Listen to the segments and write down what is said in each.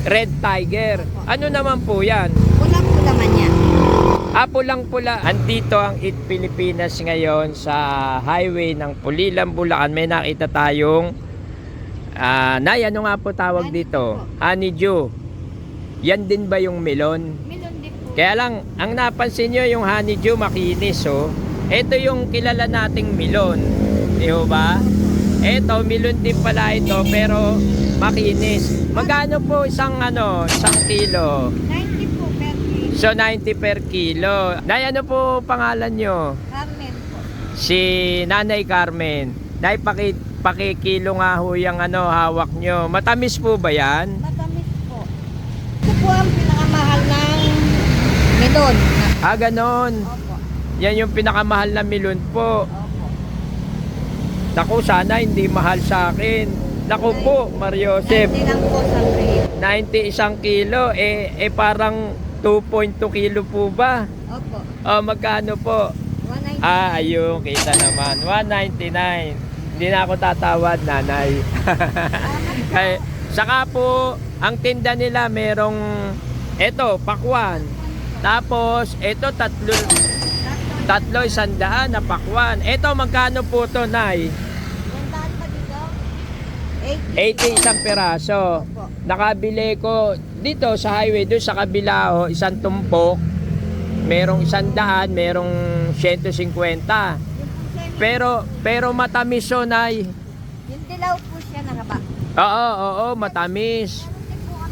Red Tiger. Ano naman po yan? Pulang po naman yan. Pulang-pula. Andito ang Eat Pilipinas ngayon sa highway ng Pulilan, Bulacan. May nakita tayong Nay, ano nga po tawag dito? Honeydew. Yan din ba yung melon? Melon din po. Kaya lang, ang napansin nyo yung honeydew makinis, oh. Ito yung kilala nating melon. Di ba? Ito, melon din pala ito, pero makinis. Magkano po isang kilo? 90 po per kilo. So, 90 per kilo. Nay, ano po pangalan nyo? Carmen po. Si Nanay Carmen. Nay, pakikilo nga ho yung hawak nyo. Matamis po ba yan? Matamis po. Ito po ang pinakamahal ng melon. Ganon. Opo. Yan yung pinakamahal na melon po. Opo. Naku, sana hindi mahal sa akin. Naku po, Mariosep. Hindi lang po sa grade. 90 isang kilo. Parang 2.2 kilo po ba? Opo. Magkano po? 190. Ayun, kita naman. 199. Hindi na ako tatawad, Nanay. Kaya, saka po, ang tinda nila merong, pakwan. Tapos, tatlo 100 na pakwan. Magkano po to, Nay? Puntahan pa dito? 80 isang peraso. Opo. Nakabili ko dito sa highway, doon sa kabila, isang tumpok. Merong 100, merong 150. Pero matamis, Nay. Yung dilaw po siya nakaba. Oo, matamis.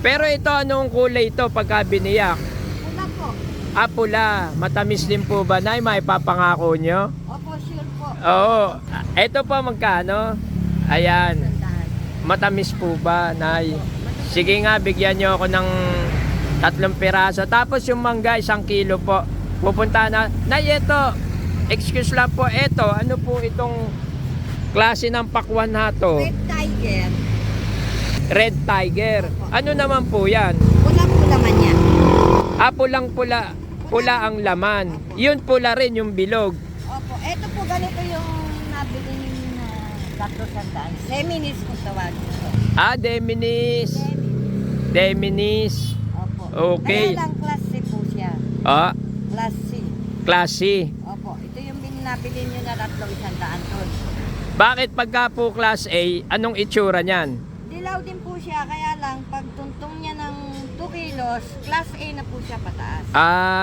Pero ito, anong kulay ito pagka biniyak? Pula po. Pula. Matamis din po ba, Nay? May papangako nyo? Opo, sure po. Oo. Ito po, magkano? Ayan. Puntahan. Matamis po ba, Nay? Sige nga, bigyan nyo ako ng 3 piraso. Tapos yung mangga, 1 kilo po. Pupunta na. Nay, ito. Excuse lang po, ano po itong klase ng pakwan na to? Red Tiger. Red Tiger. Ano naman po yan? Pulang po naman yan. Pulang-pula. Pula ang laman. Yun pula rin yung bilog. Opo. Ito po ganito yung nabili na tatlo sandaan. Seminis kung tawagin po. Deminis. Deminis. Opo. Okay. Kaya lang class C po siya. Class C. Klase. Opo. Ito yung nabili nyo na tatlo sandaan ton. Bakit pagka po class A, anong itsura niyan? Dilaw din po siya. Kaya lang pag tuntong niya ng 2 kilos, class A na po siya pataas.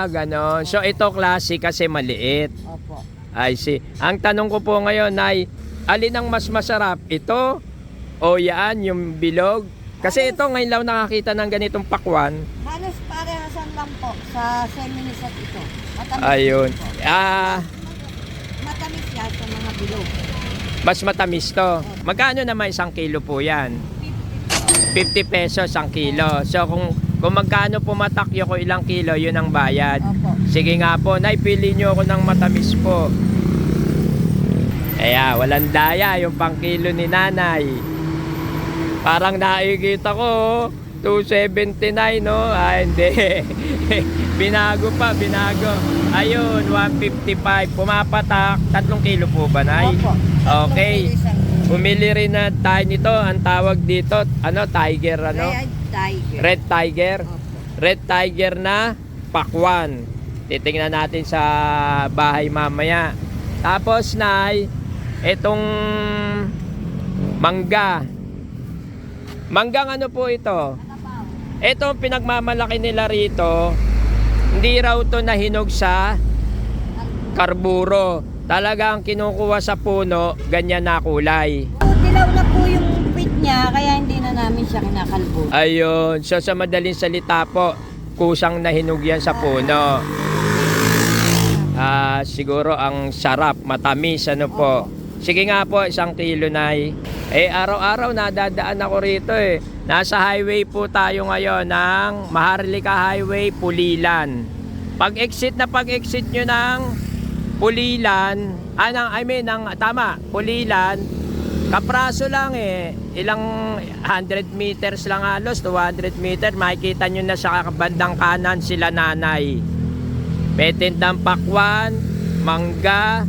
Ganon. So ito klase kasi maliit. Opo. I see. Ang tanong ko po ngayon ay, alin ang mas masarap? Ito o yan, yung bilog? Kasi ito ngayon lang nakakita ng ganitong pakwan. Halos parehasan lang po sa seminis at ito. Matamis Ayun. po. Matamis yan sa mga bilog. Mas matamis to. Magkano naman 1 kilo po yan? 50 pesos 1 kilo. So kung magkano pumatakyo ko ilang kilo, yun ang bayad. Opo. Sige nga po, Nay, pili nyo ako ng matamis po. Walang daya yung pang kilo ni Nanay. Parang nakikita ko, 279, no? Hindi. Binago. Ayun, 155. Pumapatak. 3 kilo po ba, Nay? Opo. Okay. Bumili rin na tayo nito. Ang tawag dito, tiger, Red Tiger. Red Tiger. Opo. Red Tiger na pakwan. Titingnan natin sa bahay mamaya. Tapos, Nay, itong mangga. Manggang ano po ito? Ito pinagmamalaki nila rito. Hindi raw to nahinog sa karburo. Talagang kinukuha sa puno, ganyan na kulay. Dilaw na po yung pit niya, kaya hindi na namin siya kinakalbo. Ayun. So sa madaling salita po, kusang nahinog yan sa puno. Siguro ang sarap, matamis, po. Sige nga po, 1 kilo, Nay. Araw-araw nadadaan ako rito eh. Nasa highway po tayo ngayon ng Maharlika Highway, Pulilan. Pag-exit nyo ng Pulilan, Pulilan, Kapraso lang ilang 100 meters lang halos, 200 meters, makikita nyo na sa bandang kanan sila Nanay. May tindang pakwan, mangga,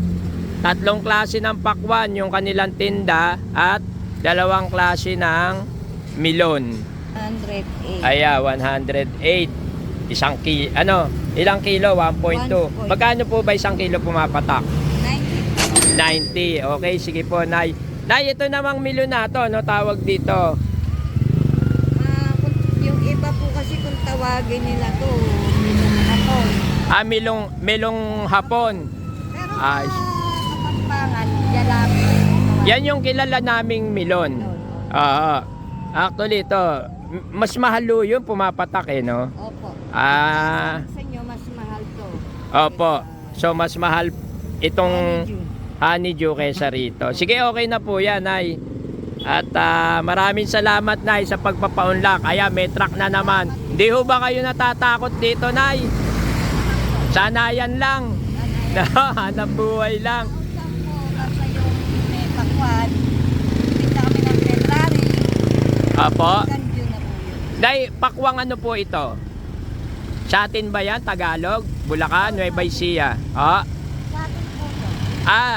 3 klase ng pakwan yung kanilang tinda at 2 klase ng melon. 108. Aya, 108. Ilang kilo? 1.2. 1.2. Magkano po ba isang kilo pumapatak? 90. 90. Okay, sige po, Nay. Nay, ito namang milunato, no, tawag dito. Yung iba po kasi kung tawagin nila to, milong hapon. Milong hapon. Pero Ay. sa Kapampangan, yalabi. Yan yung kilala naming milon. Oo. Actually, ito, mas mahalo yun, pumapatak eh, no? Opo. Ah, Sa inyo, mas mahal to. opo. So, mas mahal itong Honeydew. honeydew kaysa rito. Sige, okay na po yan, Nay. At maraming salamat, Nay, sa pagpapaunlak. Ayan, may truck na naman. Hindi ho ba kayo natatakot dito, Nay? Sana yan lang. Hanap buhay lang. Kausap po, kasi yung may pakwan, pinta kami ng February. Apo. Ganyan na po yun. Nay, pakwang ano po ito? Sa atin ba yan? Tagalog? Bulacan? Nueva Ecija? Sa atin po to.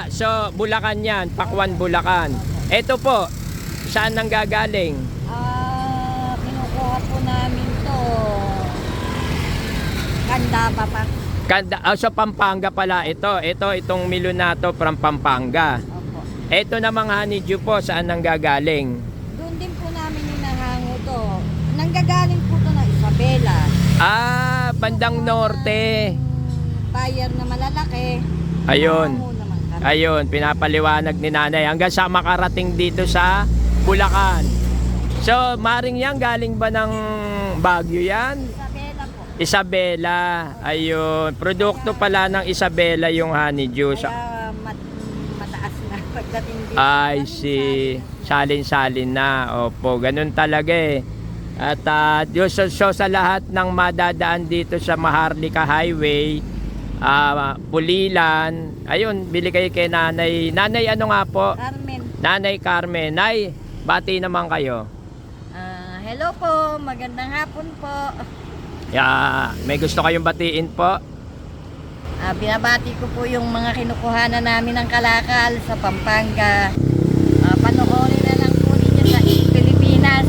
So Bulacan yan. Pakwan, Bulacan. Ito po, saan nang gagaling? Kinukuha po namin to. Ganda pa pa. Sa Pampanga pala ito. Itong milunato from Pampanga. Opo. Ito namang honeydew po, saan nang gagaling? Doon din po namin hinahango to. Nanggagaling po to na Isabela. Bandang norte. Buyer na malalaki. Ayun. Hinahango naman kami. Ayun, pinapaliwanag ni Nanay hanggang sa makarating dito sa Bulacan. So, maring yan, galing ba ng Baguio yan? Isabela po. Isabela. Ayun, produkto pala ng Isabela yung honeydew. Kaya mataas na pagdating dito. I see. Salin-salin na. Opo, ganun talaga eh. At so sa lahat ng madadaan dito sa Maharlika Highway, Pulilan, ayun, bili kayo kay Nanay. Nanay, ano nga po? Carmen. Nanay Carmen. Nay, bati naman kayo. Hello po, magandang hapon po. May gusto kayong batiin po? Binabati ko po yung mga kinukuhanan namin ng kalakal sa Pampanga. Panoorin na lang po ninyo sa Pilipinas.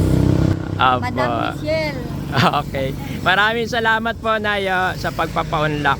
Apo. Madam Michelle. Okay. Maraming salamat po, Nay, sa pagpapaunlak.